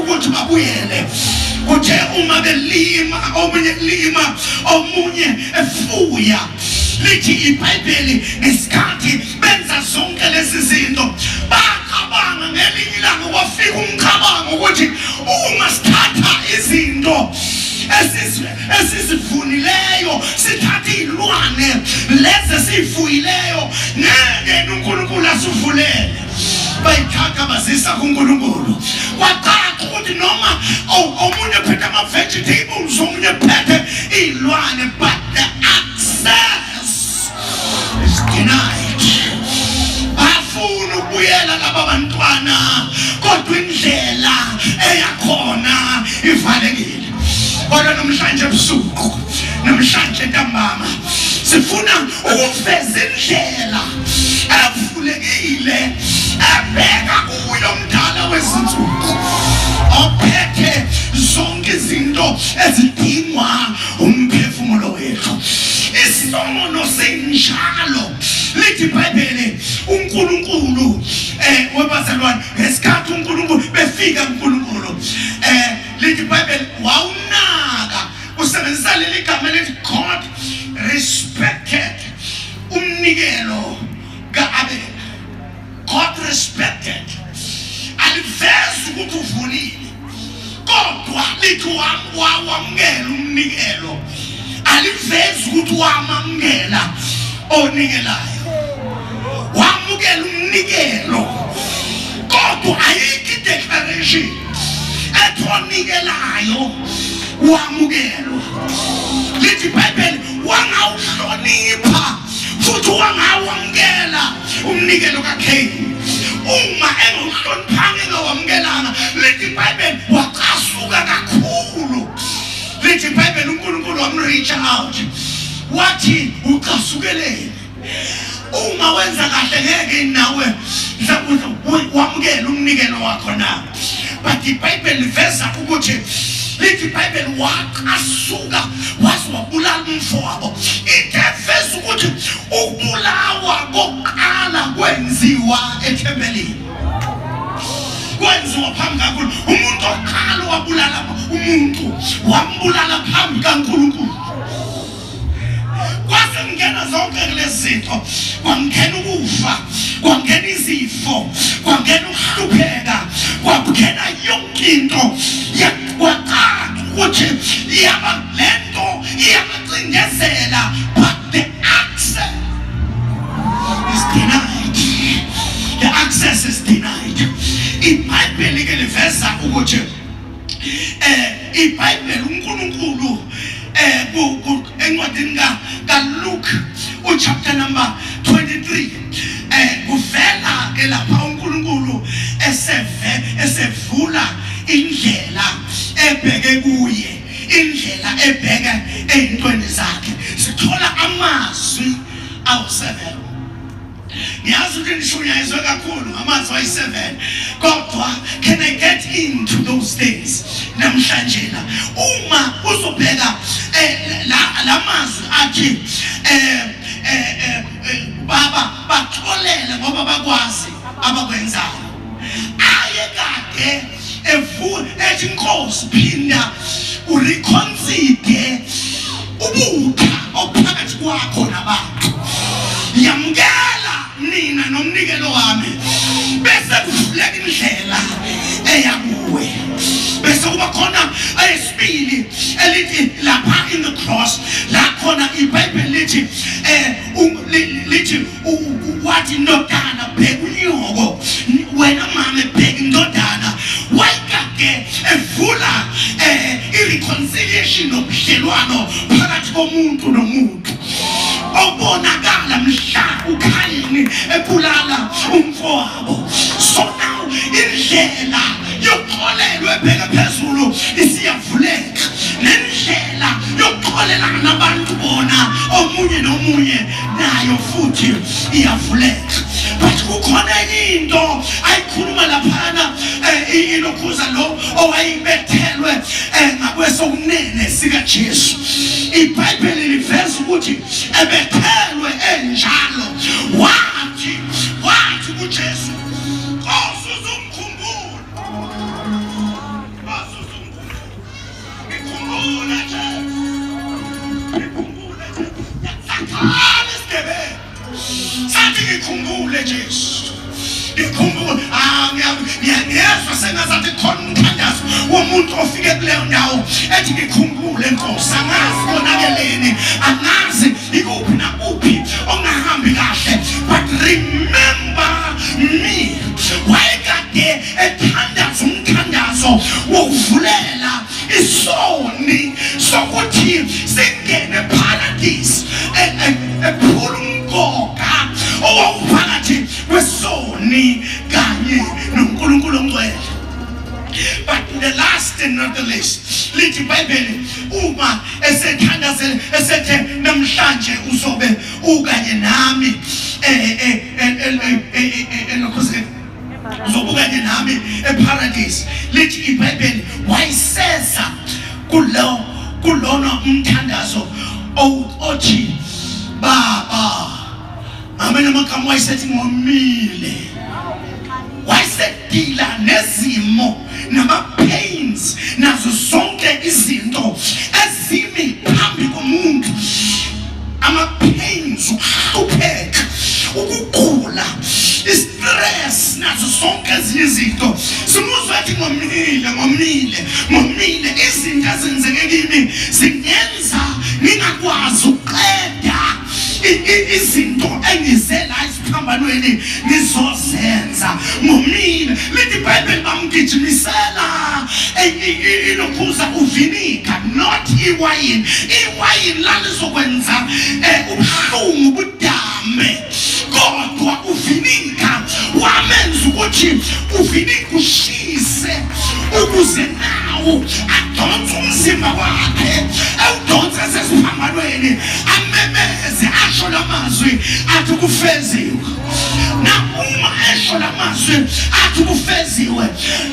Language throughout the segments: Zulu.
ukuthi babuyele. Kuthe uma belima omunye lima omunye efuya. Lithi iBhayibheli ngesikhathi benza zonke lezi zinto bacabanga ngelinye ilanga kwafika umcabango ukuthi uma sithatha izinto esizivunileyo sithatha izilwane lezi sifuyileyo ngeke uNkulunkulu asivulele. Bayithatha bazisa kuNkulunkulu. Kwacaca ukuthi noma omunye phethe ama-vegetables omunye phethe izilwane, but the access is denied. Bafuna ukubuyela laba bantwana kodwa indlela eyakhona ivalekile. Kodwa namhlanje ebusuku, namhlanje ntambama sifuna ukuveza indlela evulekile ebheka kuyo Mdala wezinsuku ophethe zonke izinto ezidingwa umphefumulo wethu. Isono sinjalo. Lithi iBhayibheli uNkulunkulu webazalwane ngesikhathi uNkulunkulu befika uNkulunkulu lithi iBhayibheli wawunaka usebenzisa leli gama lithi God respected umnikelo kaAbel. God respected. Alivezi ukuthi uvulile kodwa lithi wamukela umnikelo. Alivezi ukuthi wamamukela onikelayo. Wamukela umnikelo kodwa ayikho declaration ethi onikelayo wamukelwa. Lithi iBhayibheli wangawuhlonipha futhi wangawamukela umnikelo kaKhayini. Uma engawuhloniphanga engawamukelanga, lithi iBhayibheli wacasuka kakhulu. Lithi iBhayibheli uNkulunkulu wamreach out wathi ucasukeleni. Uma wenza kahle ngeke nawe wamukela umnikelo wakho na. But iBhayibheli liveza ukuthi lithi iBhayibheli wacasuka waze wabulala umfowabo. Itheveza ukuthi ukubulawa kokuqala kwenziwa ethempelini. Kwenziwa phambi kaNkulunkulu. Umuntu oqala wabulala umuntu wambulala phambi kaNkulunkulu. Kwasengena zonke lezi zinto, kwangena ukufa, kwangena izifo, kwangena ukuhlupheka, kwangena yonke into. Kwacaca ukuthi iyaba lento iyabacindezela, but the access is denied. The access is denied. iBhayibheli ke liveza ukuthi iBhayibheli uNkulunkulu encwadini kaLuke chapter number 23 kuvela lapha uNkulunkulu esevula indlela ebheke kuye, indlela ebheka ezintweni zakhe. Sithola amazwi awu7. Ngiyazi ukuthi nishunyayizwe kakhulu amazwi ayi7 kodwa can I get into those things namhlanje la uma uzobheka la mazwi athi baba batholele ngoba bakwazi abakwenzayo. Ayekade ethi Nkosi phinda ureconsider ubutha ophakathi kwakho nabantu. Yamukela nina nomnikelo wami bese kuvuleka indlela eyakuwe. Bese kuba khona ayesibili elithi lapha in the cross la khona iBhayibheli lithi wathi ndodana bheka unyoko, wena mama bheka indodana. Wayikade evula ireconciliation nobudlelwano phakathi komuntu nomuntu. Obonakala mhla uKhayini ebulala umfowabo. So now indlela yokuxolelwa ebheka phezulu isiyavuleka, nendlela yokuxolela nabantu bona omunye nomunye nayo futhi iyavuleka. But kukhona into ayikhuluma laphana ilokhuza lo owayibethelwe ngakwesokunene sikaJesu. iBhayibheli liveza ukuthi ebethelwe enjalo wathi kuJesu, Nkosi uzumkhumbula. likaJesu. Ngiyezwa sengazathi khona umthandazo womuntu ofike kuleyo ndawo ethi ngikhumbule Nkosi, angazi konakeleni, angazi ikuphi nakuphi ongahambi kahle, but remember me. Wayekade ethandaza umthandazo wokuvulela isoni sokuthi singene paradise, ephula umgoka owawuphakathi kwesoni kanye noNkulunkulu ongcwele. But the last and not the least, lithi iBhayibheli uma esethandazela esethe namhlanje uzobe ukanye nami uzobukanye nami eparadise. Lithi iBhayibheli wayiseza kulona umthandazo othi Baba, amena amagama wayesethi ngomile, wayesedila nezimo nama-pains nazo zonke izinto ezimi phambi komuntu, ama-pains, ukuhlupheka, ukugula, i-stress nazo zonke ezinye izinto. Simuzwa ethi ngomile, izinto ezenzeke kimi zingenza ngingakwazi ukuqeda izinto engize la esiphambanweni ngizozenza. Ngomile, lithi iBhayibheli bamgijimisela inokhuza uvinika, not iwayini. Iwayini lalizokwenza ubuhlungu budame, kodwa uvinika wamenza ukuthi uvinika ushise, ukuze nawo adonse umzimba wakhe, ewudonse sesiphambanweni, amemeze asho lamazwi athi kufeziwe. Na uma esho lamazwi athi kufeziwe,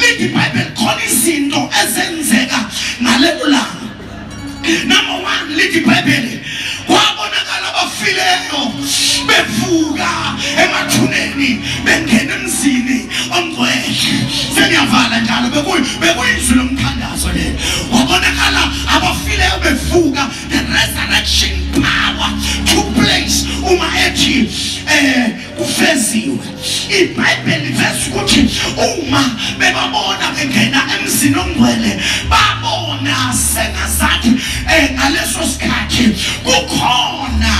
lithi iBhayibheli khona izinto ezenzeka ngalelo langa. Number one, lithi iBhayibheli kwabonakala abafileyo bevuka emathuneni bengena emzini ongcwele. Seniyavala njalo bekuyizwi lomthandazo le. Wabonakala abafileyo bevuka, the resurrection power took place uma ethi kufeziwe. iBhayibheli vese ukuthi uma bebabona bengena emzini ongcwele, babona sengazathi ngaleso sikhathi kukhona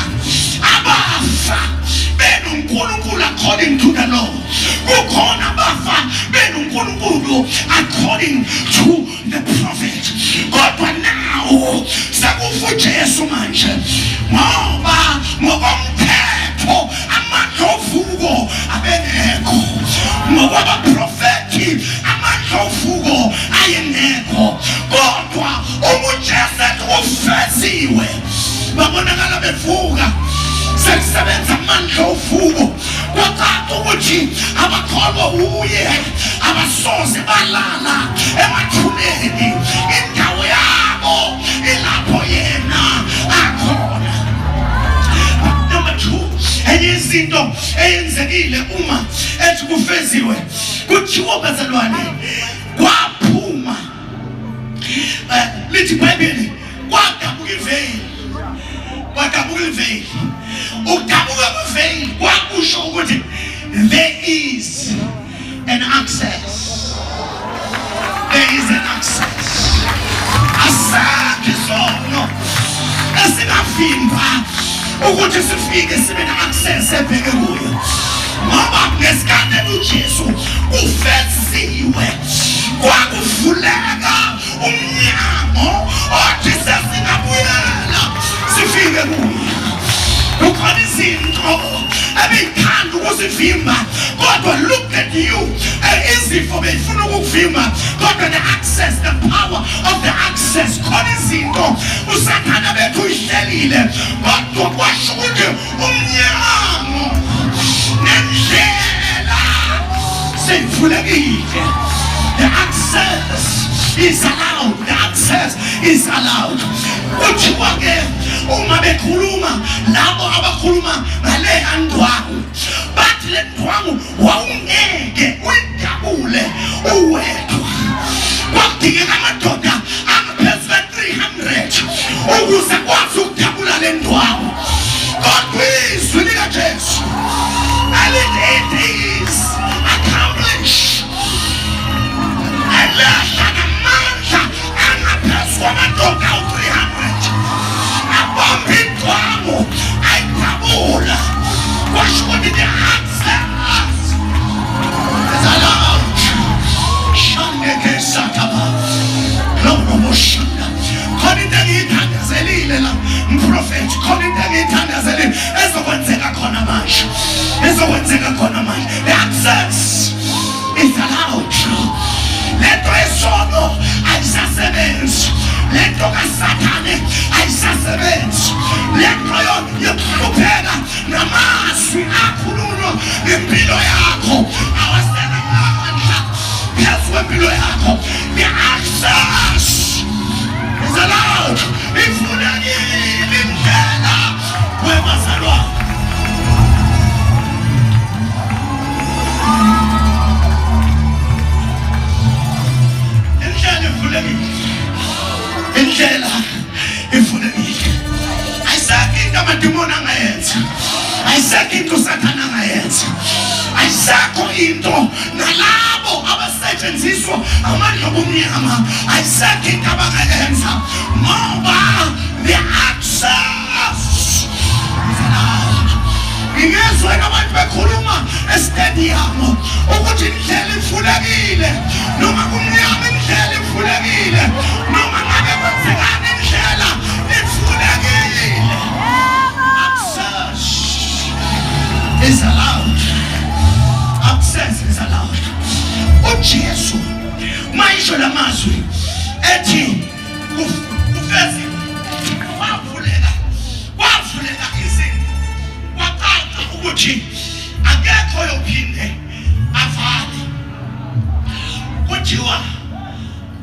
abafa benoNkulunkulu according to the law, kukhona abafa benoNkulunkulu according to the prophet. Kodwa now sekufa uJesu manje, ngoba ngokomthetho amandla ovuko abengekho, ngokwabaprofethi amandla ovuko ayengekho, kodwa uJesu ufeziwe, babonakala bevuka. Sekusebenza amandla ovuko, kwacaca ukuthi abakholwa uye abasoze balala emathuneni, indawo yabo ilapho yena akhona. Number two, enye izinto eyenzekile uma ethi kufeziwe, kuthiwa bazalwane kwaphuma, lithi iBhayibheli kwadabuka iveli. Ukudabuka kweveli kwakusho ukuthi there is an access. There is an access. Asakhe sono esingavimba ukuthi sifike sibe na-access ebheke kuyo, ngoba ngesikhathi uJesu ufeziwe kwakuvuleka umnyango othi sesingabuyela sifike kuyo. Kukhona izinto ebey'thanda ukusivimba, kodwa look at you, izifo bey'funa ukukuvimba, kodwa the access, the power of the access, khona izinto usathana bethu uyihlelile, kodwa kwasho ukuthi umnyango nendlela seyivulekile. The access is allowed. The access is allowed. Kuthiwa-ke uma bekhuluma labo abakhuluma ngale ndwangu, bathi le ndwangu wawungeke uyidabule uwedwa. Kwadingeka amadoda angaphezu ka-300 ukuze kwazi ukudabula le ndwangu. Kodwa izwi likaJesu alithi khona the access is allowed. Shandeke Sataba. Khona into engiyithandazelile la mprofethi, khona into engiyithandazelile ezokwenzeka khona manje, ezokwenzeka khona manje. The access is allowed. Lento esono ayisasebenzi, lento kaSathane ayisasebenzi, lento yokuhlupheka namazwi akhulunywa ngempilo yakho awasenamandla phezu kwempilo yakho. The access is allowed. Ifulekile indlela webazalwane. Indlela ifulekile. Indlela ifulekile. Ayisekho into amadimoni angayenza. Ayisekho into uSathane angayenza. Ayisekho into nalabo abasetshenziswa amandla obumnyama. Ayisekho into abangayenza ngoba the access is allowed. Ngizwe abantu bekhuluma estadium ukuthi indlela ifulekile, noma kumnyama indlela ifulekile, noma ngabe kwenzekani indlela ifulekile. Access is allowed. Access is allowed. uJesu mayisho lamazwi ethi ufezi wavuleka izinto, waqala ukuthi akekho yophinde avale. Kuthiwa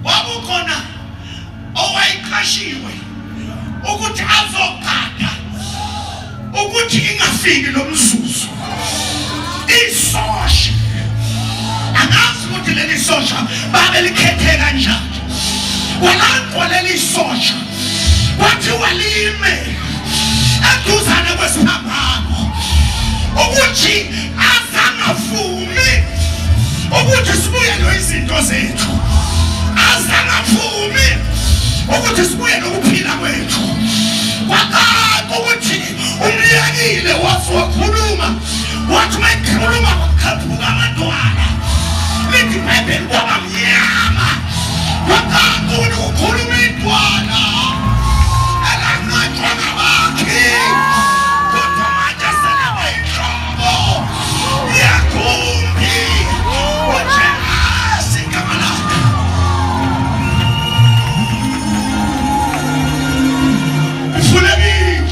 wabukhona owayiqashiwe ukuthi azogada ukuthi ingafiki lo mzuzu. Isosha angazi ukuthi leli sosha babe likhethe kanjani. Walandwa leli sosha wathi walime eduzane kwesiphambano ukuthi azangavumi ukuthi sibuyelwe izinto zethu, azangavumi ukuthi sibuyelwe ukuphila kwethu. Wakati ukuthi umyekile wakhuluma, wathi mayikhuluma kwakhaphuka abantwana lithi iBhayibheli kwaba mnyama. Wakati ukuthi ukhuluma intwana elanqatshwa ngabakhi, kodwa manje selaba inhlobo yakhumbi uJesu igama lakhe. Ifulekile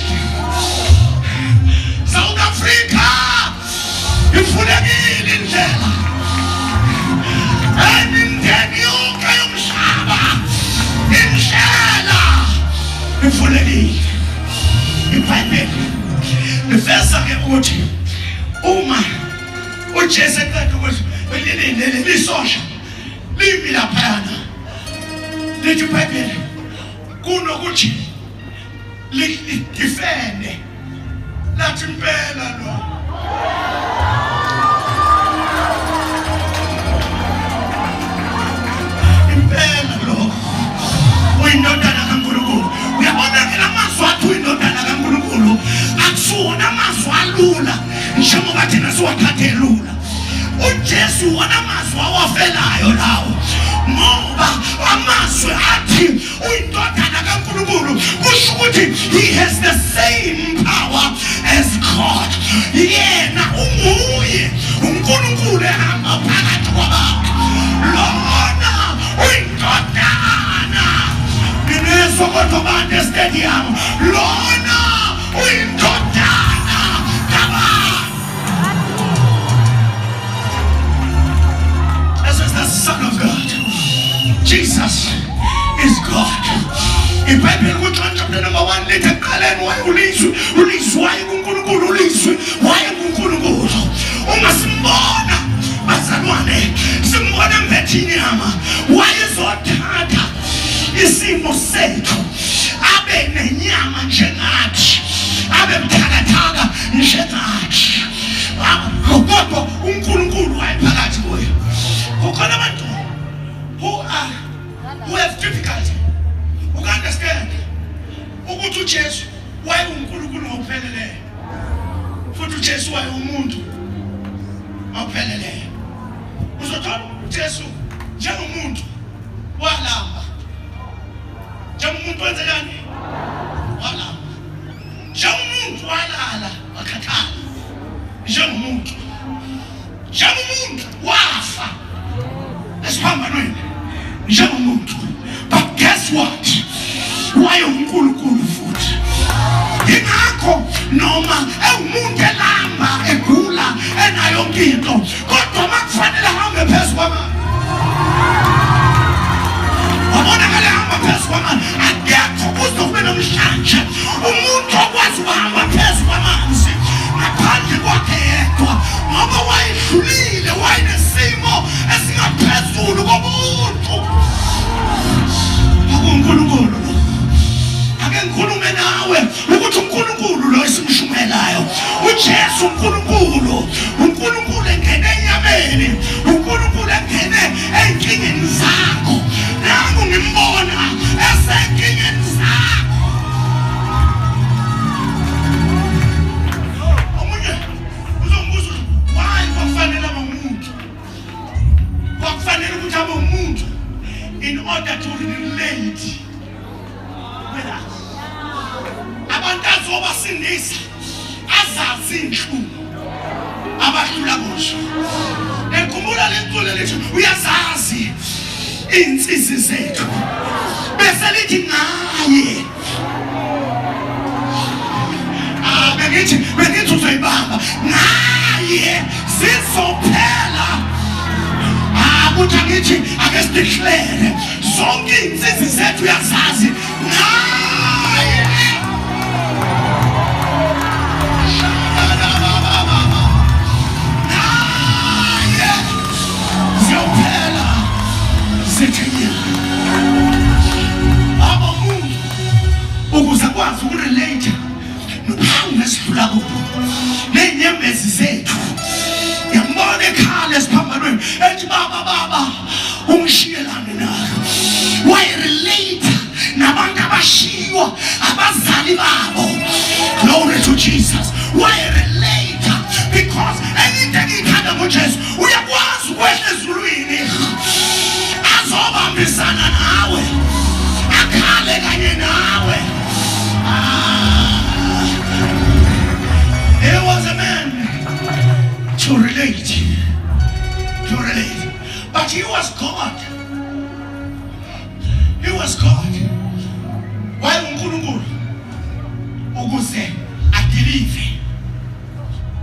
South Africa, ifulekile indlela emindeni yonke yomhlaba, indlela ifulekile. iBhayibheli lifeza-ke ukuthi uma uJesu eqeda ukuthi lisosha limi laphayana, lithi iBhayibheli kunokuthi lidifende lathi impela lo impela lo uyindodana kaNkulunkulu. Uyabona ke lamazwi athi uyindodana kaNkulunkulu akusiwona amazwi alula njengoba thina siwathathe lula. uJesu wona amazwi awafelayo lawo, ngoba amazwi athi uyindodana kaNkulunkulu kusho ukuthi he has the same power as God. Yena unguye uNkulunkulu ehamba phakathi kwabantu. Lona uyindodana ninesokotobande stadium, lona uyindodana kaBaba. This is the Son of God. Jesus is God. iBhayibheli kuJohn chapter number 1 lithi ekuqaleni wayengulizwi, ulizwi wayenguNkulunkulu, ulizwi wayenguNkulunkulu. Uma simbona bazalwane, simbona embethe inyama, wayezothatha isimo sethu abe nenyama njengathi, abe buthakathaka njengathi. Kodwa uNkulunkulu wayephakathi kuye. Kukhona abantu who have difficulty uku-understand ukuthi uJesu wayenguNkulunkulu ngokupheleleyo. futhi uJesu wayemuntu awupheleleyo. Uzothola uJesu njengomuntu walamba, njengomuntu wenzekani walamba, njengomuntu walala wakhathala, njengomuntu wafa esiphambanweni njengomuntu. But guess what? Wayenkulunkulu futhi. Ingakho noma umuntu elamba egula enayo into, kodwa makufanele ahambe phezu kwamanzi. Wabona ngale hamba phezu kwamanzi, akekho kuzobe namhlanje umuntu okwazi ukuhamba phezu kwamanzi ngaphandle kwakhe yedwa, ngoba wayedlulile, wayenesimo esingaphezulu komuntu. uNkulunkulu ake ngikhulume nawe ukuthi uNkulunkulu lo esimshumelayo uJesu, uNkulunkulu engene enyameni, uNkulunkulu engene enkingeni zakho. Nangu ngimbona esenkingeni zakho. Omunye uzombuza why kwafanele abe umuntu, kwafanele ukuthi abe umuntu in order to relate with us. Abantu azobasindisa, azazi inhlungu abadlula kuzo. Ngikhumbula lentulo lethi uyazazi insizi zethu, bese lithi ngaye bengithi uzoyibamba ngaye sizophela. Ukuthi angithi ake sideclare zonke insizi zethu uyazazi ngaye. Ukuze kwazi ukurelate nophawu nesidlula kubo nenyembezi zethu. Yambona ekhala esiphambanweni ethi baba ungishiyelane nayo. Wayerelate nabantu abashiywa abazali babo. Glory to Jesus. Wayerelate because anything ikhanda ngoJesu uyakwazi ukwehla ezulwini azobambisana nawe, akhale kanye nawe. There was a man to relate, but he was God. Why uNkulunkulu? Ukuze adelive,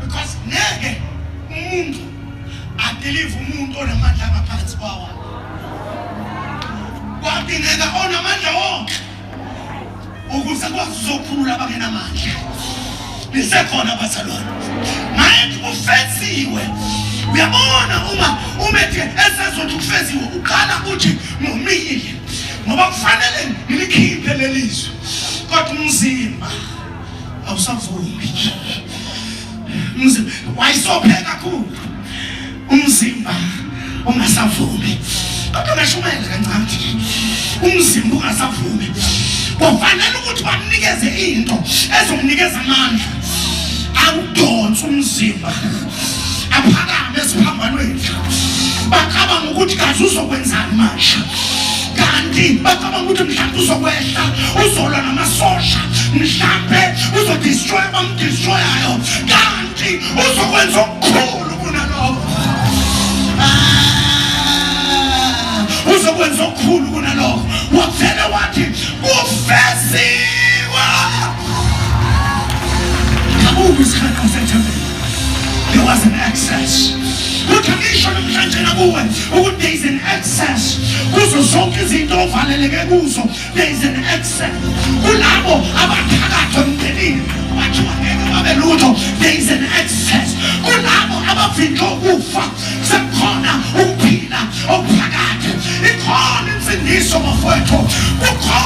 because ngeke umuntu adelive umuntu onamandla ngaphansi kwawo. Kwadingeka onamandla wonke ukuze kwazi ukuzokhulula abangenamandla. Lisekhona bazalwane, manje kufeziwe. Uyabona uma ethi esezothi kufeziwe uqala uthi ngomile, ngoba kufanele ngilikhiphe lelizwe, kodwa umzimba awusavumi. Umzimba wayisopheka kakhulu, umzimba ungasavumi. Kodwa ngashumela kancane, umzimba ungasavumi. Kufanele ukuthi banikeze into ezomnikeza amandla, awudonsa umzimba aphakame esiphambanweni. Bacabanga ukuthi kazi uzokwenzani manje, kanti bacabanga ukuthi mhlawumbe uzokwehla uzolwa namasosha, mhlawumbe uzodestroy abamdestroyayo, kanti uzokwenza okukhulu kunalokho. Uzokwenza okukhulu kunalokho. Wavele wathi kufeziwe. There was an excess. Uthangisho namhlanje nakuwe ukuthi there is an excess. Kuzo zonke izinto ovaleleke kuzo there is an excess. Kulabo abaphakathi emndenini bathiwa ngeke babe lutho, there is an excess. Kulabo abafika ukufa sekukhona ukuphila okuphakathi. Ikhona insindiso bafowethu, kukhona